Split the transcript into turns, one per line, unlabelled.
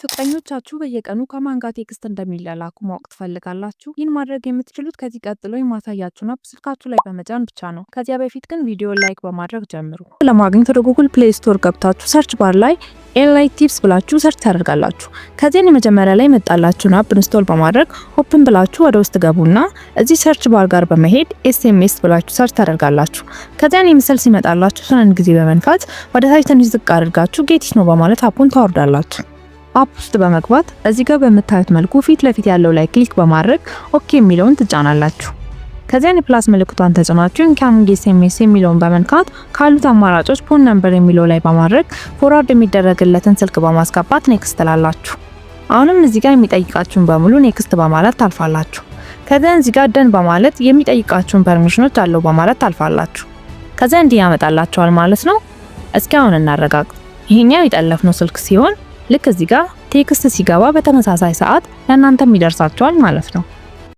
ፍቅረኞቻችሁ በየቀኑ ከማን ጋር ቴክስት እንደሚላላኩ ማወቅ ትፈልጋላችሁ? ይህን ማድረግ የምትችሉት ከዚህ ቀጥሎ የማሳያችሁን አፕ ስልካችሁ ላይ በመጫን ብቻ ነው። ከዚያ በፊት ግን ቪዲዮ ላይክ በማድረግ ጀምሩ። ለማግኘት ወደ ጉግል ፕሌይ ስቶር ገብታችሁ ሰርች ባር ላይ ኤንላይት ቲፕስ ብላችሁ ሰርች ታደርጋላችሁ። ከዚያን የመጀመሪያ ላይ መጣላችሁን አፕ ኢንስቶል በማድረግ ኦፕን ብላችሁ ወደ ውስጥ ገቡና እዚህ ሰርች ባር ጋር በመሄድ ኤስኤምኤስ ብላችሁ ሰርች ታደርጋላችሁ። ከዚያን የምስል ሲመጣላችሁ እሱን ጊዜ በመንካት ወደ ታች ትንሽ ዝቅ አድርጋችሁ ጌቲስ ነው በማለት አፑን ታወርዳላችሁ። አፕ ውስጥ በመግባት እዚህ ጋር በምታዩት መልኩ ፊት ለፊት ያለው ላይ ክሊክ በማድረግ ኦኬ የሚለውን ትጫናላችሁ። ከዚያን የፕላስ ምልክቷን ተጭናችሁ ኢንካሚንግ ኤስኤምኤስ የሚለውን በመንካት ካሉት አማራጮች ፎን ነምበር የሚለው ላይ በማድረግ ፎርዋርድ የሚደረግለትን ስልክ በማስገባት ኔክስት ትላላችሁ። አሁንም እዚህ ጋር የሚጠይቃችሁን በሙሉ ኔክስት በማለት ታልፋላችሁ። ከዚያን እዚህ ጋር ደን በማለት የሚጠይቃችሁን ፐርሚሽኖች አለው በማለት ታልፋላችሁ። ከዚያን እንዲህ ያመጣላችኋል ማለት ነው። እስኪ አሁን እናረጋግጥ። ይሄኛው የጠለፍነው ስልክ ሲሆን ልክ እዚህ ጋር ቴክስት ሲገባ በተመሳሳይ ሰዓት ለእናንተም ይደርሳችኋል ማለት ነው።